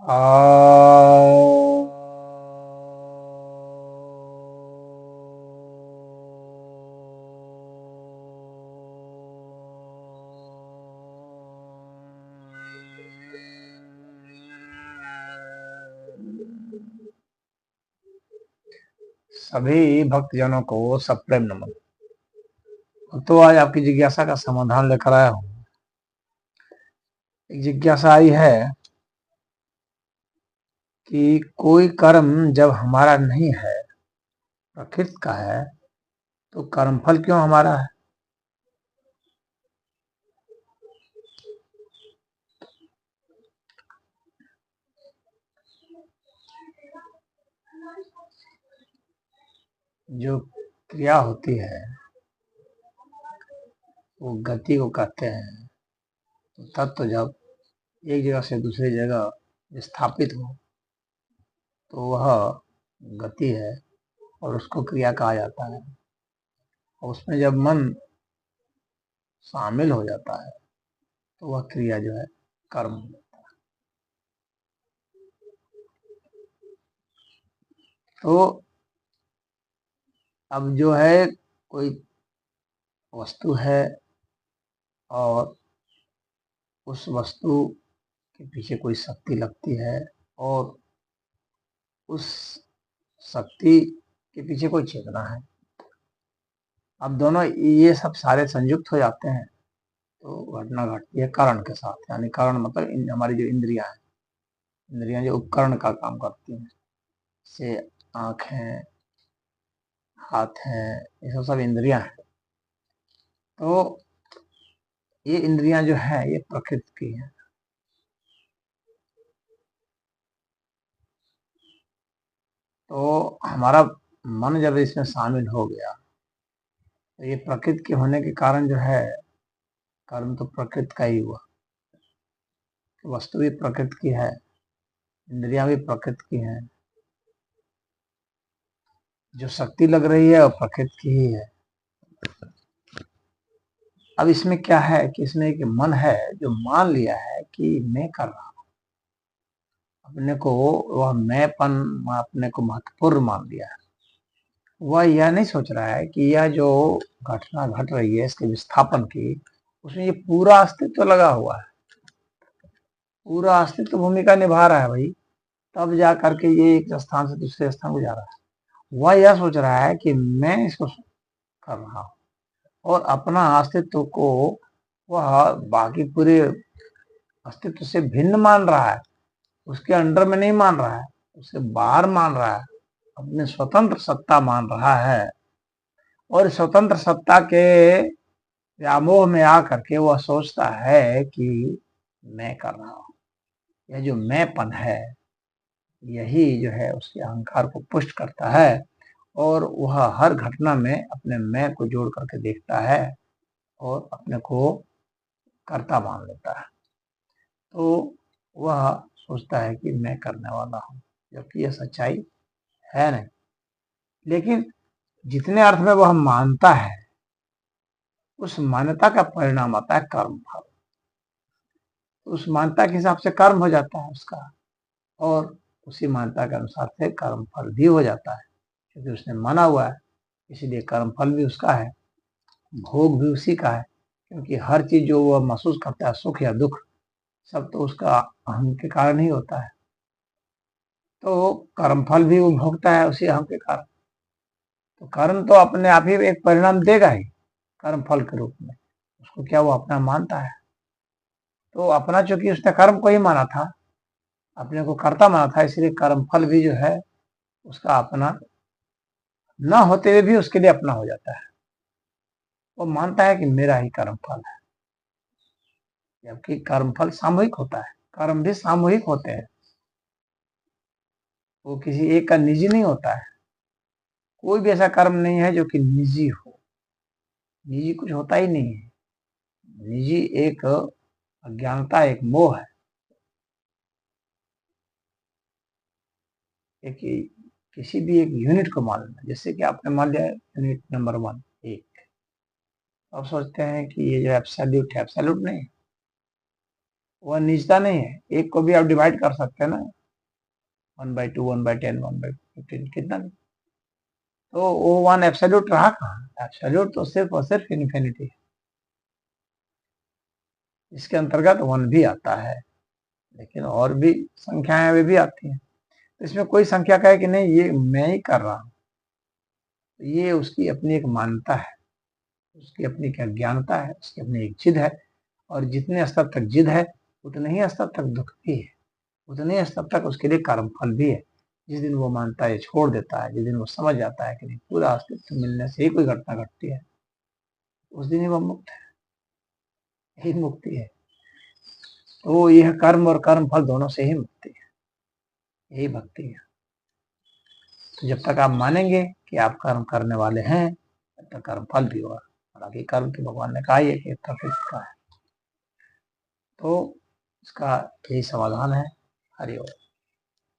आ सभी भक्तजनों को सप्रेम नमन। तो आज आपकी जिज्ञासा का समाधान लेकर आया हूँ। एक जिज्ञासा आई है कि कोई कर्म जब हमारा नहीं है, प्रकृति का है, तो कर्मफल क्यों हमारा है? जो क्रिया होती है वो गति को कहते हैं। तो तत्व जब एक जगह से दूसरी जगह विस्थापित हो तो वह गति है और उसको क्रिया कहा जाता है। और उसमें जब मन शामिल हो जाता है तो वह क्रिया जो है कर्म हो जाता है। तो अब जो है कोई वस्तु है और उस वस्तु के पीछे कोई शक्ति लगती है और उस शक्ति के पीछे कोई चेतना है। अब दोनों ये सब सारे संयुक्त हो जाते हैं तो घटना घटती है कारण के साथ। यानी कारण मतलब हमारी जो इंद्रियां हैं, इंद्रियां जो उपकरण का काम करती हैं, जैसे आँख है, हाथ है, ये सब इंद्रियां हैं। तो ये इंद्रियां जो है ये प्रकृति की है। तो हमारा मन जब इसमें शामिल हो गया तो ये प्रकृति के होने के कारण जो है कर्म तो प्रकृति का ही हुआ। तो वस्तु भी प्रकृति की है, इंद्रियां भी प्रकृति की हैं, जो शक्ति लग रही है वो प्रकृति की ही है। अब इसमें क्या है कि इसमें एक मन है जो मान लिया है कि मैं कर रहा हूं, अपने को वह मैंपन अपने को महत्वपूर्ण मान लिया है। वह यह नहीं सोच रहा है कि यह जो घटना घट रही है इसके विस्थापन की, उसमें ये पूरा अस्तित्व लगा हुआ है, पूरा अस्तित्व भूमिका निभा रहा है भाई, तब जा करके ये एक स्थान से दूसरे स्थान को जा रहा है। वह यह सोच रहा है कि मैं इसको कर रहा हूं और अपना अस्तित्व को वह बाकी पूरे अस्तित्व से भिन्न मान रहा है, उसके अंडर में नहीं मान रहा है, उससे बाहर मान रहा है, अपने स्वतंत्र सत्ता मान रहा है। और स्वतंत्र सत्ता के व्यामोह में आकर के वह सोचता है कि मैं कर रहा हूं। यह जो मैंपन है यही जो है उसके अहंकार को पुष्ट करता है और वह हर घटना में अपने मैं को जोड़ करके देखता है और अपने को कर्ता मान लेता है। तो वह सोचता है कि मैं करने वाला हूं, जबकि यह सच्चाई है नहीं। लेकिन जितने अर्थ में वह मानता है उस मान्यता का परिणाम आता है कर्म फल। उस मान्यता के हिसाब से कर्म हो जाता है उसका और उसी मान्यता के अनुसार से कर्म फल भी हो जाता है, क्योंकि उसने माना हुआ है, इसीलिए कर्म फल भी उसका है, भोग भी उसी का है। क्योंकि हर चीज जो वह महसूस करता है, सुख या दुख, सब तो उसका अहम के कारण ही होता है। तो कर्म फल भी वो भोगता है उसी अहम के कारण। तो कर्म तो अपने आप ही एक परिणाम देगा ही कर्म फल के रूप में। उसको क्या वो अपना मानता है? तो अपना चूंकि उसने कर्म को ही माना था, अपने को कर्ता माना था, इसलिए कर्म फल भी जो है उसका अपना न होते हुए भी उसके लिए अपना हो जाता है। वो मानता है कि मेरा ही कर्म फल है, जबकि कर्म फल सामूहिक होता है, कर्म भी सामूहिक होते हैं, वो किसी एक का निजी नहीं होता है। कोई भी ऐसा कर्म नहीं है जो कि निजी हो, निजी कुछ होता ही नहीं है। निजी एक अज्ञानता, एक मोह है। एक किसी भी एक यूनिट को मान लेना, जैसे कि आपने मान लिया यूनिट नंबर 1 एक, अब सोचते हैं कि ये जो एब्सोल्यूट है, एब्सोल्यूट नहीं, वह निजता नहीं है। एक को भी आप डिवाइड कर सकते हैं ना, 1/2, 1/10, 1/15, कितना भी, तो वो वन एब्सोल्यूट रहा कहाँ? एब्सोल्यूट तो सिर्फ और सिर्फ इन्फिनिटी है। इसके अंतर्गत वन भी आता है, लेकिन और भी संख्याएं वे भी आती हैं। तो इसमें कोई संख्या कहे कि नहीं ये मैं ही कर रहा हूँ, ये उसकी अपनी एक मान्यता है, उसकी अपनी एक अज्ञानता है, उसकी अपनी एक जिद है। और जितने स्तर तक जिद है उतने ही स्तर तक दुख भी है, उतने ही स्तर तक उसके लिए कर्मफल भी है। जिस दिन वो मानता है छोड़ देता है, जिस दिन वो समझ जाता है कि नहीं पूरा अस्तित्व मिलने से ही कोई घटना घटती है, उस दिन ही वो मुक्त है, यही मुक्ति है। तो यह कर्म और कर्म फल दोनों से ही मुक्ति है, यही भक्ति है। तो जब तक आप मानेंगे कि आप कर्म करने वाले हैं, तब तक कर्म फल भी होगा। हालांकि कर्म तो भगवान ने कहा ही है कि प्रकृति का है। तो इसका यही समाधान है। हरि ओम।